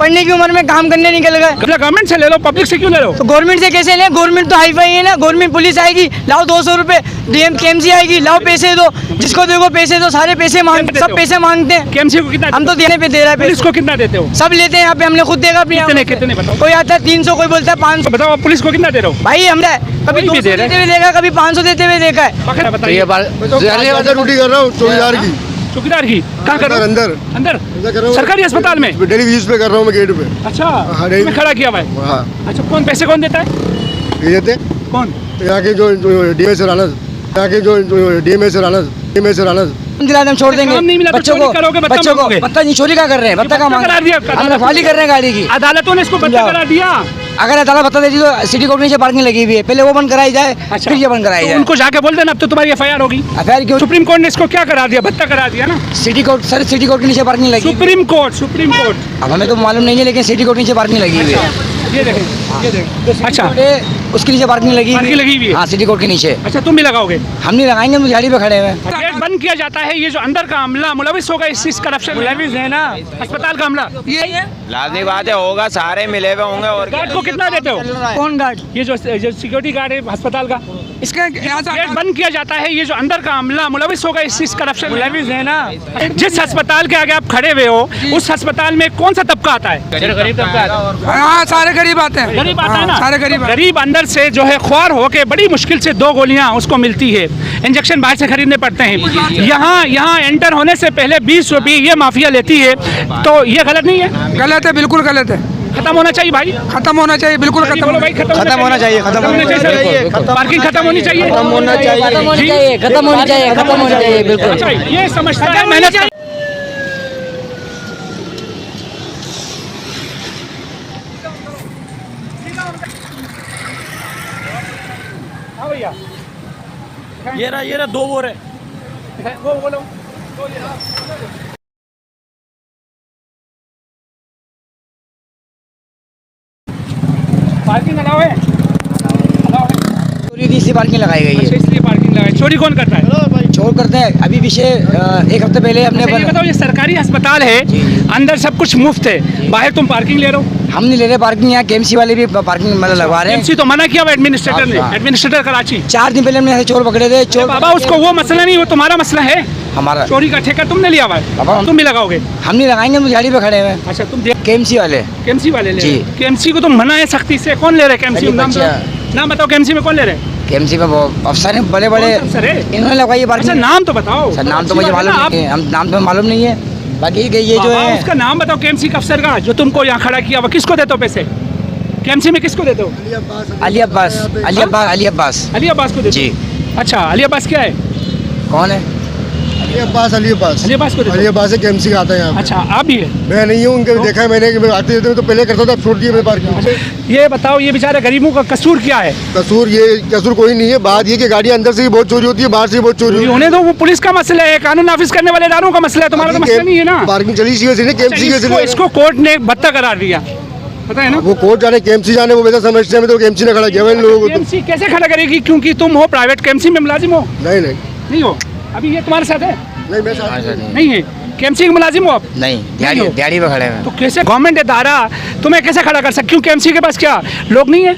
पढ़ने की उम्र में काम करने निकल गए। गवर्नमेंट से ले लो, पब्लिक से क्यों ले लो? तो गवर्नमेंट से कैसे लें? गवर्नमेंट तो हाई फाई है ना। गवर्नमेंट पुलिस आएगी, लाओ 200 रुपए, डीएम केएमसी आएगी, लाओ पैसे दो, जिसको देखो पैसे दो, सारे पैसे मांगते, सब पैसे मांगते हैं। केएमसी को कितना? हम तो देने पे दे रहा है। पुलिस को कितना देते हो? सब लेते हैं यहाँ पे, हमने खुद देखा अपने। कितने बताओ? कोई आता है 300, कोई बोलता है 500। बताओ पुलिस को कितना दे रहे हो? भाई हमने कभी 200 देते हुए देखा, कभी 500 देते हुए देखा है। बताइए। ड्यूटी कर रहा हूँ चौकीदार की। चौकीदार की कहाँ कर रहे हो? अंदर अंदर सरकारी अस्पताल में डेली बेसिस पे कर रहा हूँ मैं, गेट पे। अच्छा, हाँ, मैं खड़ा किया हुआ है। हाँ, अच्छा, कौन पैसे कौन देता है? ये देते कौन? यहाँ के जो डीएमएस राणा, यहाँ के जो डीएमएस राणा दिलाते हम छोड़ देंगे काम नहीं मिला तो बच्चों चोरी को। करोगे, बत्ता बच्चों को मांगोगे। बत्ता नहीं, चोरी का कर रहे हैं, बत्ता का मांग करा दिया, हम रखवाली कर रहे हैं गाड़ी की। अदालतों ने इसको बंद करा दिया। अगर अदालत बता देती तो सिटी कोर्ट नीचे पार्किंग लगी हुई है, पहले वो बंद कराई जाए, अच्छा, फिर ये बंद कराई तो जाए। उनको जाके बोल देना, अब तो तुम्हारी एफआईआर होगी। अफेयर क्यों? सुप्रीम कोर्ट ने इसको क्या करा दिया? बत्ता करा दिया ना। City court sir, city court के नीचे पार्किंग लगी। Supreme court. अब हमें तो मालूम नहीं है, लेकिन सिटी कोर्ट नीचे पार्किंग लगी हुई है। ये देखें, ये देखें। अच्छा, उसके नीचे पार्किंग लगी हुई है। हाँ, सिटी कोर्ट के नीचे। अच्छा, तुम भी लगाओगे? हम नहीं लगाएंगे, हम झाड़ी पे खड़े हुए हैं। गेट बंद किया जाता है, ये जो अंदर का अमला मुलविस होगा इस करप्शन मुलविस है ना, अस्पताल का अमला ये लाजमी बात है, होगा, सारे मिले हुए होंगे। और गार्ड को कितना देते हो? कौन गार्ड? ये जो सिक्योरिटी गार्ड है अस्पताल का, इसका गेट बंद किया जाता है, ये जो अंदर का अमला मुलविस होगा इस करप्शन मुलविस है ना। जिस अस्पताल के आगे आप खड़े हुए हो, उस अस्पताल में कौन सा तबका आता है? गरीब तबका आता है। हाँ, सारे गरीब आते हैं। गरीब आता है ना, सारे गरीब अंदर से जो है ख्वार होके बड़ी मुश्किल से 2 गोलियां उसको मिलती है, इंजेक्शन बाहर से खरीदने पड़ते हैं। यहाँ एंटर होने से पहले 20 रुपये ये माफिया लेती है, तो ये गलत नहीं है? गलत है, बिल्कुल गलत है। खत्म होना चाहिए भाई, खत्म होना चाहिए, बिल्कुल खत्म होना चाहिए, खत्म होना चाहिए, पार्किंग खत्म होनी चाहिए, खत्म होना चाहिए, खत्म होनी चाहिए, खत्म होनी चाहिए, बिल्कुल। अच्छा, ये समझता है मेहनत। हाँ भैया, ये रहा 2 बोर है। वो बोलो। पार्किंग अलाउ है? चोरी की इसी पार्किंग लगाई गई अच्छा, है। इसलिए पार्किंग लगाई। चोरी कौन करता है? चोर करते हैं। अभी पीछे 1 हफ्ते पहले हमने अच्छा, ये बताओ, ये सरकारी अस्पताल है, अंदर सब कुछ मुफ्त है, बाहर तुम पार्किंग ले रहे हो? हम नहीं ले रहे पार्किंग, यहाँ केएमसी वाले भी पार्किंग मतलब लगवा रहे हैं। केएमसी तो मना किया हुआ एडमिनिस्ट्रेटर ने, एडमिनिस्ट्रेटर कराची। 4 दिन पहले हमने ऐसे चोर पकड़े थे। चोर बाबा, उसको वो मसला नहीं, वो तुम्हारा मसला है। हमारा चोरी का ठेका तुमने लिया हुआ है, बाबा, तुम भी लगाओगे? हम नहीं लगाएंगे, हम झाड़ी पे खड़े हुए हैं। अच्छा, तुम केएमसी वाले वाले ले जी। केएमसी को तुम मना है सख्ती से। कौन ले रहे हैं केएमसी? नाम बताओ, केएमसी में कौन ले रहे हैं? केएमसी में वो अफसर हैं, बड़े बड़े अफसर है, इन्होंने लगवाई है अच्छा, पार्किंग। नाम तो बताओ सर, नाम तो मुझे मालूम नहीं है, हम नाम तो मालूम नहीं है। बाकी ये जो है, उसका नाम बताओ, केएमसी का अफसर का जो तुमको यहाँ खड़ा किया हुआ, किसको देते हो पैसे? केएमसी में किसको देते हो? अली अब्बास अली अब्बास को देते जी। हो? अच्छा, अली अब्बास क्या है? कौन है? अली अब्बास अली अब्बास को देते हो? अली अब्बास है, केएमसी का आता है यहाँ पे। अच्छा, आप भी है? मैं नहीं हूँ, उनके देखा है मैंने कि आते थे तो पहले करता था, छोड़ दिया मैंने पार्किंग। ये बताओ, ये बेचारे गरीबों का कसूर क्या है? कसूर कोई नहीं है। बात ये कि गाड़ी अंदर से ही बहुत चोरी होती है, बाहर से भी बहुत चोरी होती है। उन्हें तो वो पुलिस का मसला है, कानून नाफिज करने वाले इदारों का मसला है, तुम्हारा तो मसला नहीं है ना। पार्किंग चली सी केएमसी के इसको कोर्ट ने बत्ता करार दिया, पता है ना? वो कोर्ट जाने, केएमसी जाने, वो वैसा समझते हैं, तो केएमसी ने खड़ा किया हुआ इन लोगों को। केएमसी कैसे खड़ा करेगी? क्योंकि तुम हो प्राइवेट, केएमसी में मुलाजिम हो? नहीं हो। अभी ये तुम्हारे साथ है? नहीं, मैं साथ नहीं है। केएमसी के मुलाजिम हो आप? नहीं, दिहाड़ी पे खड़े हैं। तो कैसे गवर्नमेंट इदारा तुम्हें कैसे खड़ा कर सकती? क्यों केएमसी के पास क्या लोग नहीं है?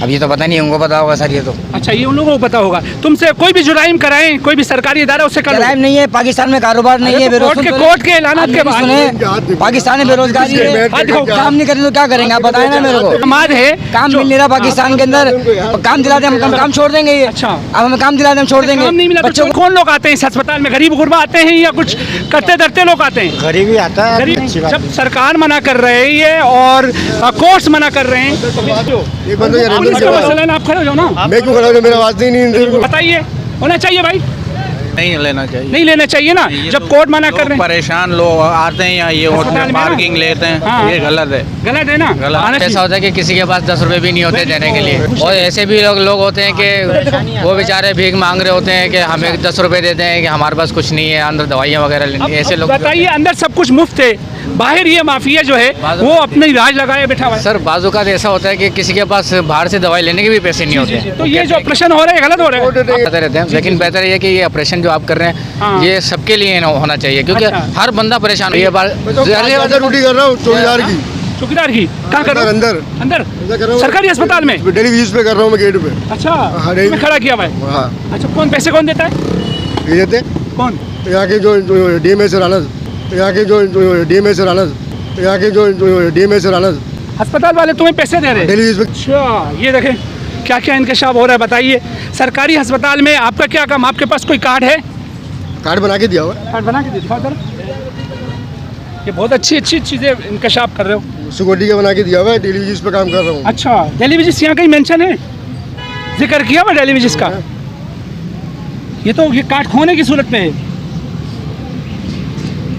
अब ये तो पता नहीं, उनको पता होगा सर। ये तो अच्छा, ये उन लोगों को पता होगा। तुमसे कोई भी जुराइम कराएं, कोई भी सरकारी इदारा, उससे जुराइम नहीं है। पाकिस्तान में कारोबार नहीं है, कोर्ट के ऐलानात के बाद पाकिस्तान में बेरोजगारी है, काम नहीं करें तो क्या करेंगे आप बताएं ना मेरे को। समाज है, काम मिल नहीं रहा पाकिस्तान के अंदर, काम दिलाते हम काम छोड़ देंगे। ये अच्छा, अब हमें काम दिलाते हम छोड़ देंगे। नहीं मिला बच्चों को। कौन लोग आते हैं इस अस्पताल में? गरीब गुरबा आते हैं या कुछ करते धरते लोग आते हैं? गरीब ही आता है। गरीब, जब सरकार मना कर रही है और कोर्ट्स मना कर रहे हैं, आप खड़े हो जाओ ना। मैं क्यों खड़ा हूँ? मेरा आवाज नहीं बताइए, होना चाहिए भाई। नहीं लेना चाहिए, नहीं लेना चाहिए ना, जब कोर्ट मना कर रहे हैं। परेशान लोग आते हैं यहाँ, ये होटल में पार्किंग लेते हैं। हाँ। ये गलत है, गलत है ना। गलत। ऐसा होता है कि किसी के पास 10 रुपए भी नहीं होते देने के लिए, और ऐसे भी लोग होते हैं कि वो बेचारे भीख मांग रहे होते हैं कि हमें 10 रुपए देते हैं कि हमारे पास कुछ नहीं है, अंदर दवाइयाँ वगैरह लेनी। ऐसे लोग बताइए, अंदर सब कुछ मुफ्त है, बाहर ये माफिया जो है वो अपने राज लगाए बैठा हुआ है। सर, बाजू का ऐसा होता है कि किसी के पास बाहर से दवाई लेने के भी पैसे नहीं होते। तो ये जो ऑपरेशन हो रहे हैं गलत हो रहे हैं, कहते रहते हैं, लेकिन बेहतर ये कि ये ऑपरेशन जो आप कर रहे हैं ये सबके लिए होना चाहिए, क्योंकि हर बंदा परेशान है। ये बात ड्यूटी कर रहा हूँ चौकीदार की। चौकीदार की कहाँ कर रहे हो? अंदर अंदर कर रहा हूँ। सरकारी अस्पताल में? डेली बेसिस पे कर रहा हूँ मैं गेट पे। अच्छा हाँ, तुम्हें खड़ा किया हुआ है। हाँ अच्छा कौन पैसे कौन देता है? ये देते कौन? यहाँ के जो DMS राणा, यहाँ के जो DMS राणा, यहाँ के जो DMS राणा अस्पताल वाले तुम्हें पैसे दे रहे हैं? डेली बेसिस पे। अच्छा ये देखें क्या क्या इंकशाफ हो रहा है बताइए। सरकारी अस्पताल में आपका क्या काम? आपके पास कोई कार्ड है? कार्ड बना के दिया हुआ है। कार्ड बना के दिखाओ जरा। ये बहुत अच्छी अच्छी चीज़ें इंकशाफ कर रहे हो। सिक्योरिटी का बना के दिया हुआ है, डेली बेसिस पे काम कर रहा हूँ। अच्छा डेली विजिट यहाँ कहीं मेंशन है? जिक्र किया हुआ डेली विजिट का? ये तो ये कार्ड खोने की सूरत में है।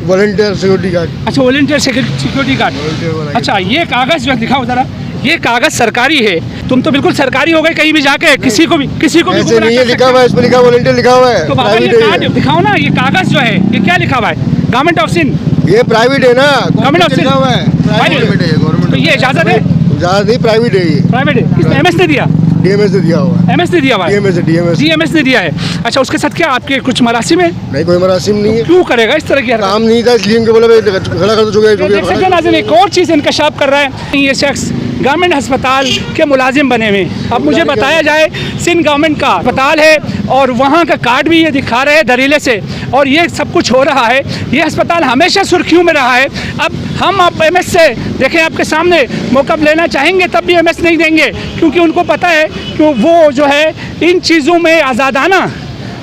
Volunteer security guard. अच्छा वॉलंटियर सिक्योरिटी गार्ड। अच्छा ये कागज़ जो दिखाओ ज़रा। ये कागज़ सरकारी है। तुम तो बिल्कुल सरकारी हो गए कहीं भी जाके किसी को भी ऐसे गुमराह नहीं है, कर लिखा सकते हुआ है, इस पे लिखा वॉलंटियर लिखा हुआ है। तो बाबा ये प्राइवेट कार्ड है दिखाओ ना। ये कागज़ जो है ये क्या लिखा हुआ है? Government of Sindh. ये प्राइवेट है ना, गवर्नमेंट ऑफ सिंध लिखा हुआ है। प्राइवेट है ये, तो गवर्नमेंट ये इजाज़त है? ज़्यादा नहीं, प्राइवेट है ये। प्राइवेट है। किसने? एमएस ने दिया? DMS से दिया हुआ है। एमएस ने दिया हुआ है? DMS DMS ने दिया है। अच्छा उसके साथ क्या आपके कुछ मरासिम है? नहीं, कोई मरासिम नहीं है, क्यों करेगा इस तरह की हरकत? काम नहीं था इसलिए इनको बोला भाई खड़ा कर दो। देख सकते हैं नाज़रीन, एक और चीज़ इंकशाफ कर रहा है। ये शख्स गवर्नमेंट अस्पताल के मुलाजिम बने हुए। अब मुझे बताया जाए सिंध गवर्नमेंट का अस्पताल है और वहाँ का कार्ड भी ये दिखा रहे हैं दरीले से, और ये सब कुछ हो रहा है। ये अस्पताल हमेशा सुर्खियों में रहा है। अब हम आप एमएस से देखें, आपके सामने मौका लेना चाहेंगे तब भी एमएस नहीं देंगे, क्योंकि उनको पता है कि वो जो है इन चीज़ों में आज़ादाना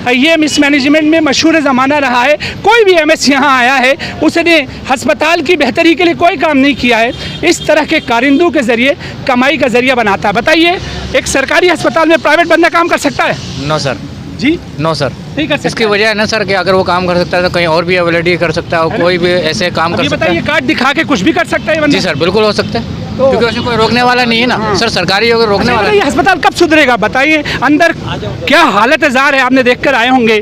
ये मिसमैनेजमेंट में मशहूर ज़माना रहा है। कोई भी एमएस यहाँ आया है उसने अस्पताल की बेहतरी के लिए कोई काम नहीं किया है। इस तरह के कारिंदों के ज़रिए कमाई का ज़रिया बनाता है। बताइए एक सरकारी अस्पताल में प्राइवेट बंदा काम कर सकता है? No sir. जी नो सर। नहीं कर सकता। इसकी वजह है ना सर कि अगर वो काम कर सकता है तो कहीं और भी अवेलेबिलिटी कर सकता है और कोई भी ऐसे काम कर ये सकता बताइए है। कार्ड दिखा के कुछ भी कर सकता है ये बंदा? जी सर बिल्कुल हो सकता है, क्योंकि उसमें कोई रोकने वाला नहीं है ना सर। सरकारी अगर रोकने वाला ये अस्पताल कब सुधरेगा बताइए? अंदर क्या हालत जार है आपने देख कर आए होंगे।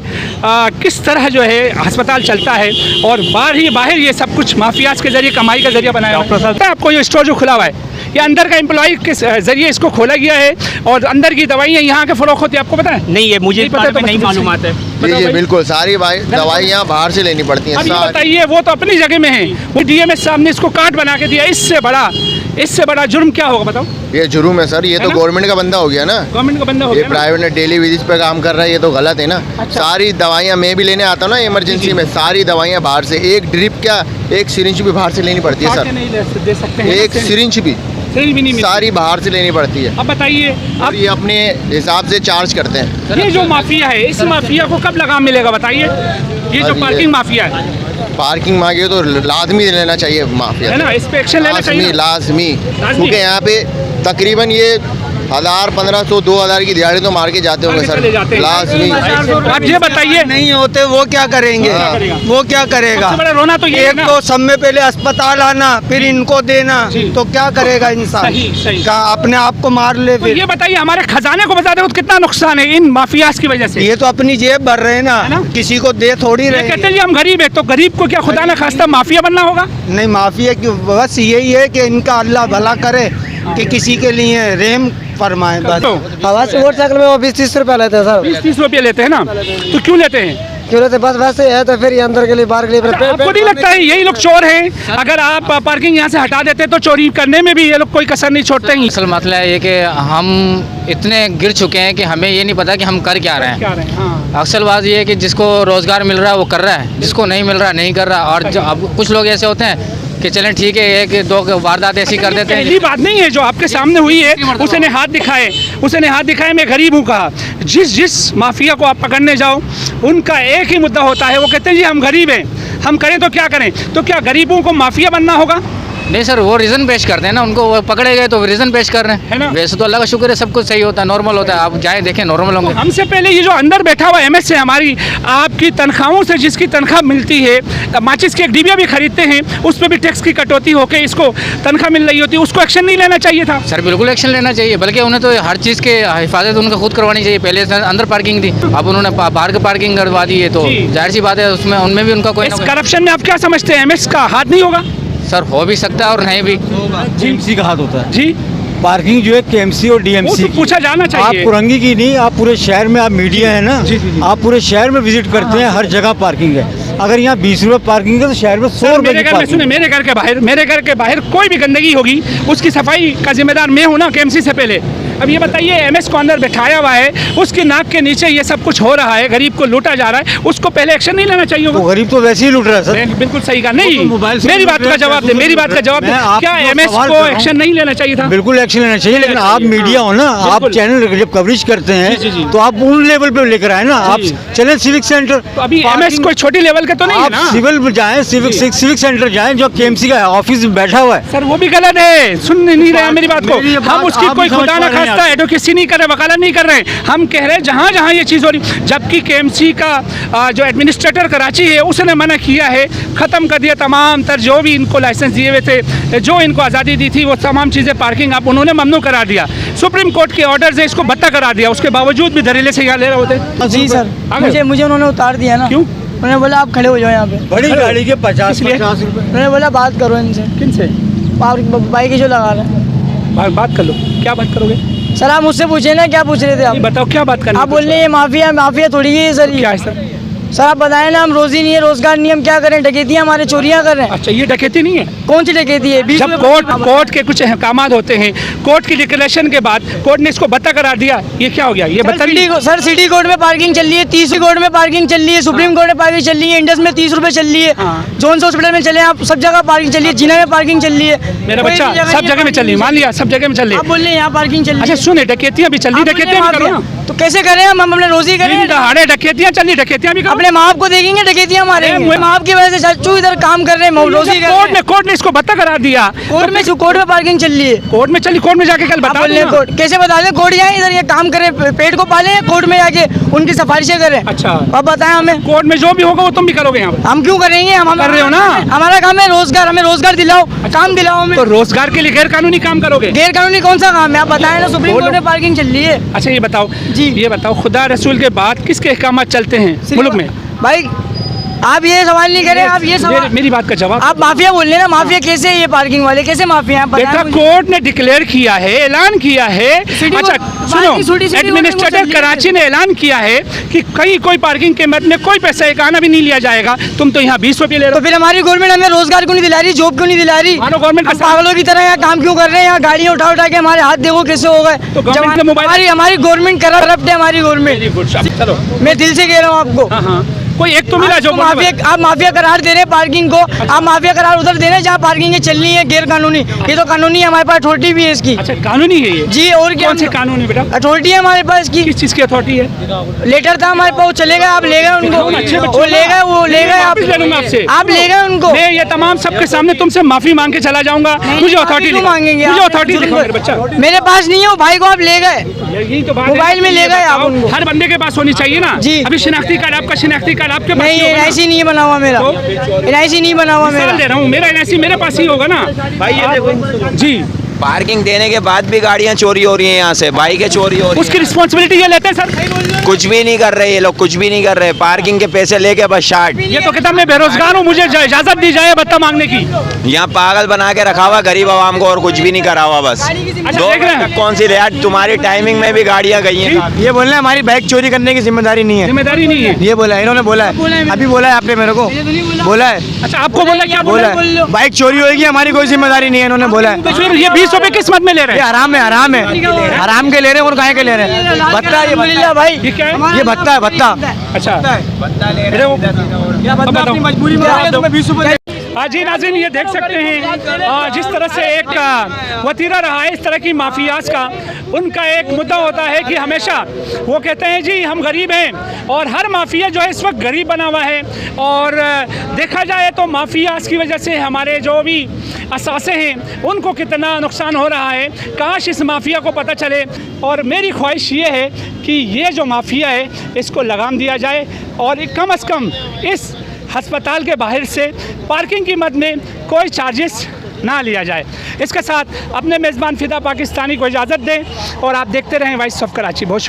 किस तरह जो है अस्पताल चलता है और बाहर ये सब कुछ माफियाज के जरिए कमाई का जरिया बनाया हुआ है। आपको ये स्टोर जो खुला हुआ है ये अंदर का एम्प्लॉय के जरिए इसको खोला गया है और अंदर की दवाइयाँ यहाँ के फरोख्त होती है। आपको पता है? नहीं है मुझे पता तो नहीं मालूम है। जी बिल्कुल, सारी दवाइयाँ बाहर से लेनी पड़ती हैं। अब ये बताइए वो तो अपनी जगह में है, वो DMS साहब ने इसको कार्ड बना के दिया। इससे बड़ा जुर्म क्या होगा बताओ? ये जुर्म है सर, ये तो गवर्नमेंट का बंदा हो गया ना। गवर्नमेंट का बंदा हो ये गया ना? प्राइवेट ने डेली बेसिस पे काम कर रहा है, ये तो गलत है ना। अच्छा। सारी दवाइयाँ मैं भी लेने आता हूँ ना इमरजेंसी में, सारी दवाइयाँ बाहर से। एक ड्रिप क्या, एक सिरिंज भी बाहर से लेनी पड़ती है काट के सर। नहीं दे सकते हैं? एक सिरिंज भी भी नहीं मिलती। सारी बाहर से लेनी पड़ती है। अब बताइए और ये अपने हिसाब से चार्ज करते हैं। ये जो माफिया है इस माफिया को कब लगाम मिलेगा बताइए? ये जो अभी पार्किंग माफिया है पार्किंग मांगे तो लाजमी लेना चाहिए माफिया है ना, इस पे एक्शन लेना चाहिए। लाजमी क्योंकि यहाँ पे तकरीबन ये 1000, 1500, 2000 की दिहाड़ी तो मार के जाते होंगे चले जाते सर, हैं। लाजमी। आप ये बताइए नहीं होते वो क्या करेंगे? हाँ। वो क्या करेगा? सबसे बड़ा रोना तो ये है एक ना। तो सब में पहले अस्पताल आना फिर इनको देना, जी। तो क्या करेगा इंसान? सही। क्या अपने आप को मार ले तो फिर? ये बताइए हमारे खजाने को बता दो कितना नुकसान है इन माफियाज की वजह से। ये तो अपनी जेब भर रहे हैं है ना? ना, किसी को दे थोड़ी ये रहे। कहते हैं जी हम गरीब है, तो गरीब को क्या खुदा ना खास्ता माफिया बनना होगा? नहीं माफिया की बस यही है कि इनका अल्लाह भला करे कि किसी के लिए रहम फरमाए बस। तो हवा से मोटरसाइकिल में वो 20-30 रुपया लेते हैं सर। 20-30 रुपये लेते हैं ना, तो क्यों लेते हैं? क्यों लेते? बस वैसे है तो फिर ये अंदर के लिए बाहर के लिए आपको नहीं लगता है यही लोग चोर हैं? अगर आप पार्किंग यहाँ से हटा देते तो चोरी करने में भी ये लोग कोई कसर नहीं छोड़ते हैं। असल मसला ये कि हम इतने गिर चुके हैं कि हमें ये नहीं पता कि हम कर क्या रहे हैं। क्या रहे हैं? हाँ। अक्सर बात ये है कि जिसको रोज़गार मिल रहा है वो कर रहा है, जिसको नहीं मिल रहा नहीं कर रहा। और जो अब कुछ लोग ऐसे होते हैं कि चलें ठीक है एक दो वारदात ऐसी कर देते हैं। पहली बात नहीं है जो आपके सामने हुई है। उसने हाथ दिखाए मैं गरीब हूँ कहा। जिस माफिया को आप पकड़ने जाओ उनका एक ही मुद्दा होता है, वो कहते हैं जी हम गरीब हैं, हम करें तो क्या करें? तो क्या गरीबों को माफिया बनना होगा? नहीं सर, वो रीज़न पेश करते हैं ना, उनको वो पकड़े गए तो रीज़न पेश कर रहे हैं, है ना? वैसे तो अल्लाह का शुक्र है सब कुछ सही होता है, नॉर्मल होता है। आप जाए देखें नॉर्मल होंगे। हमसे पहले ये जो अंदर बैठा हुआ एमएस है हमारी आपकी तनख्वाहों से जिसकी तनख्वाह मिलती है, माचिस की एक डिबिया भी खरीदते हैं उस पर भी टैक्स की कटौती होकर इसको तनख्वाह मिल रही होती है, उसको एक्शन नहीं लेना चाहिए था? सर बिल्कुल एक्शन लेना चाहिए, बल्कि उन्हें तो हर चीज़ के हिफाजत उनका खुद करवानी चाहिए। पहले से अंदर पार्किंग थी, अब उन्होंने बाहर की पार्किंग करवा दी है, तो जी। जाहिर सी बात है उसमें उनमें भी उनका कोई इस ना कोई करप्शन में आप क्या समझते हैं? एमएस का हाथ नहीं होगा? सर हो भी सकता है और नहीं भी। KMC का हाथ होता है। जी पार्किंग जो है KMC और वो DMC तो पूछा जाना आप चाहिए। कुरंगी की नहीं, आप पूरे शहर में, आप मीडिया है ना, आप पूरे शहर में विजिट करते हैं, हर जगह पार्किंग है। अगर यहाँ 20 रुपए पार्किंग है तो शहर में 100 रुपए मेरे की घर में parking सुने, मेरे घर के बाहर कोई भी गंदगी होगी उसकी सफाई का जिम्मेदार मैं हूँ ना, केएमसी से पहले। अब ये बताइए, एमएस कॉर्नर बैठाया हुआ है, उसकी नाक के नीचे ये सब कुछ हो रहा है, गरीब को लूटा जा रहा है, उसको पहले एक्शन नहीं लेना चाहिए तो होगा? गरीब तो वैसे ही लूट रहा है सर। बिल्कुल सही कहा। नहीं, वो तो मोबाइल से मेरी लूट बात रहे का हैं, जवाब दे, मेरी बात का जवाब दे। मैं क्या आपको एमएस सवाल को कर रहा हूं। एक्शन नहीं लेना चाहिए था? बिल्कुल एक्शन लेना चाहिए, लेकिन आप मीडिया हो ना, आप बिल्कुल। चैनल जब कवरेज करते जी, जी, जी। हैं तो आप उन लेवल पे लेकर आए ना, आप चले सिविक सेंटर। तो अभी एमएस कोई छोटी लेवल का तो नहीं है आप ना? सिविल में जाएं, सिविक सेंटर जाएं, जो केएमसी का ऑफिस में बैठा हुआ है। सर वो भी गलत है, सुन नहीं रहे हैं मेरी बात को। मेरी ये हम बात उसकी आप कोई भी समझ खुदा पा ना रहे हैं खास्ता एडवोकेसी नहीं कर रहे, वकालत नहीं कर रहे हैं। हम कह रहे हैं जहाँ जहाँ ये चीज़ हो रही, जबकि केएमसी का जो एडमिनिस्ट्रेटर कराची है उसने मना किया है, ख़त्म कर दिया तमाम तर जो भी इनको लाइसेंस दिए हुए थे, जो इनको आज़ादी दी थी, वो तमाम चीज़ें पार्किंग आप उन्होंने ममनू करा दिया। सुप्रीम कोर्ट के ऑर्डर से इसको बत्ता करा दिया, उसके बावजूद भी धड़ल्ले से यहाँ ले रहे होते। जी सर, मुझे उन्होंने उतार दिया ना। क्यों? उन्होंने बोला आप खड़े हो जाओ यहाँ पे। बड़ी गाड़ी के 50 इसलिए? रुपए। उन्होंने बोला बात करो इनसे। किनसे बाइक जो लगा रहे हैं। बात कर लो, क्या बात करोगे? सर आप मुझसे पूछे ना, क्या पूछ रहे थे आप? बताओ क्या बात करनी आप बोल रहे हैं ये माफिया, माफिया थोड़ी है सर। क्या है सर? सर आप बताएं ना, हम रोजी नहीं है, रोजगार नहीं, हम क्या करें? डकैतियाँ हमारे चोरियाँ कर रहे हैं। अच्छा, ये डकैती नहीं है? कौन सी डकैती है? जब कोर्ट के कुछ अहकाम होते हैं, कोर्ट की डिक्लेरेशन के बाद कोर्ट ने इसको बत्ता करार दिया, ये क्या हो गया? ये बत्ता नहीं। सर सिटी कोर्ट में पार्किंग चल रही है, 30 कोर्ट में पार्किंग चल रही है, सुप्रीम कोर्ट में पार्किंग चल रही है, इंडस में 30 रुपए चल रही है, जोन्स हॉस्पिटल में चले आप, सब जगह पार्किंग चल रही है, जिना में पार्किंग चल रही है। मेरा बच्चा सब जगह में चल रही है, मान लिया सब जगह में चल रही आप है। बोल रहे हैं यहाँ पार्किंग चल रही अच्छा है। सुने, डकैतियां भी चल रही, डकैतियां भी करो ना। तो कैसे करें हम अपने रोजी करें? दिन दहाड़े डकैतियां चल रही, डकैतियां भी करो। अपने माँ बाप को देखेंगे, डकैतियाँ मारेंगे। माँ बाप की वजह से चाचू इधर काम कर रहे हैं, रोजी कर रहे हैं। कोर्ट ने इसको बत्ता करार दिया। कोर्ट में पार्किंग चल रही है। कोर्ट में चली, कोर्ट में जाके कल बता देना। कोर्ट कैसे बता दें? कोर्ट जाए इधर ये काम करें, पेट को पाले, कोर्ट में जाके उनकी सिफारिशें करें। अच्छा अब बताएं हमें, कोर्ट में जो भी होगा वो तुम भी करोगे यहाँ पर? हम क्यों करेंगे? हम कर रहे हो ना। हमारा काम है रोजगार, हमें रोजगार दिलाओ, काम दिलाओ हमें। तो रोजगार के लिए गैर कानूनी काम करोगे? गैर कानूनी कौन सा काम है? आप बताएं ना, सुप्रीम कोर्ट में पार्किंग चल रही है। अच्छा ये बताओ जी। ये बताओ, खुदा रसूल के बाद किसके अहकाम चलते हैं मुल्क में? भाई आप ये सवाल नहीं करें, आप ये सवाल, मेरी बात का जवाब। आप माफिया बोल रहे हैं ना, माफिया कैसे है? ये पार्किंग वाले कैसे माफिया हैं? बेटा कोर्ट ने डिक्लेयर किया है, ऐलान किया है। अच्छा सुनो, एडमिनिस्ट्रेटर कराची ने ऐलान किया है कि कहीं कोई पार्किंग के मद में कोई पैसा एक आना भी नहीं लिया जाएगा। तुम तो यहाँ 20 रुपये ले रहे तो फिर हमारी गवर्नमेंट हमें रोजगार क्यों नहीं दिला रही, जॉब क्यों नहीं दिला रही? मानो गवर्नमेंट हम पागलों की तरह यहाँ काम क्यों कर रहे हैं? यहाँ गाड़ियाँ उठा उठा के हमारे हाथ देखो कैसे हो गए। तो गवर्नमेंट के मोबाइल, हमारी गवर्नमेंट करप्ट है, हमारी गवर्नमेंट। चलो मैं दिल से कह रहा हूँ आपको। हाँ कोई एक तो मिला जो आप माफिया करार दे रहे हैं पार्किंग को। आप माफिया करार उधर दे रहे हैं जहाँ पार्किंग चल रही है गैर कानूनी। ये तो कानूनी है, हमारे पास अथॉरिटी भी है इसकी। अच्छा कानूनी है ये? जी और क्या? कौन से कानूनी बेटा? अथॉरिटी है हमारे पास की। किस चीज़ की अथॉरिटी है? लेटर था हमारे पास, वो चले गए, आप ले गए उनको। वो ले गए, वो ले गए, आप ले गए उनको। मैं ये तमाम सबके सामने तुमसे माफी मांग के चला जाऊंगा। मुझे अथॉरिटी मांगेंगे, मुझे अथॉरिटी दिखाओ मेरे बच्चा। मेरे पास नहीं है, वो भाई को आप ले गए, यही तो बात मोबाइल में ले गए आप उनको। हर बंदे के पास होनी चाहिए ना जी। अभी शिनाख्ती कार्ड, आपका शिनाख्ती कार्ड आपके पास नहीं? एनआईसी नहीं बना हुआ मेरा, एनआईसी नहीं बना हुआ मेरा। दे रहा हूँ, मेरा एनआईसी मेरे पास ही होगा ना भाई। ये देखो जी, पार्किंग देने के बाद भी गाड़ियां चोरी हो रही हैं, यहाँ से बाइकें चोरी हो रही उसकी रिस्पॉन्सिबिलिटी ये लेते हैं सर? हैं। कुछ भी नहीं कर रहे ये लोग, कुछ भी नहीं कर रहे। पार्किंग के पैसे लेके बस शार्ट। ये तो कहता मैं बेरोजगार हूँ, मुझे इजाजत दी जाए बत्ता मांगने की। यहाँ पागल बना के रखा हुआ गरीब आवाम को, और कुछ भी नहीं करा हुआ बस। दो कौन सी यार, तुम्हारी टाइमिंग में भी गाड़ियाँ गई हैं। ये बोल रहे हैं हमारी बाइक चोरी करने की जिम्मेदारी नहीं है। जिम्मेदारी नहीं है, ये बोला है, इन्होंने बोला है, अभी बोला है आपने मेरे को, बोला है। अच्छा आपको बोला क्या? बोला है बाइक चोरी होगी, हमारी कोई जिम्मेदारी नहीं है, इन्होंने बोला है। फिर ये 20 रुपए किस मत में ले रहे ये हैं? हराम है, हराम है, हराम के ले रहे हैं और गाय के ले रहे हैं। भत्ता है, ये भत्ता है भाई, ये क्या है? ये भत्ता है, भत्ता। अच्छा मजबूरी में 20 रुपए। हाँ जी नाज़रीन, ये देख सकते हैं जिस तरह से एक वतीरा रहा है इस तरह की माफियाज का। उनका एक मुद्दा होता है कि हमेशा वो कहते हैं जी हम गरीब हैं, और हर माफिया जो है इस वक्त गरीब बना हुआ है। और देखा जाए तो माफियाज की वजह से हमारे जो भी असासे हैं उनको कितना नुकसान हो रहा है। काश इस माफिया को पता चले, और मेरी ख्वाहिश ये है कि ये जो माफिया है इसको लगाम दिया जाए, और कम से कम इस अस्पताल के बाहर से पार्किंग की मद में कोई चार्जेस ना लिया जाए। इसके साथ अपने मेज़बान फ़िदा पाकिस्तानी को इजाज़त दें, और आप देखते रहें वॉइस ऑफ कराची। बहुत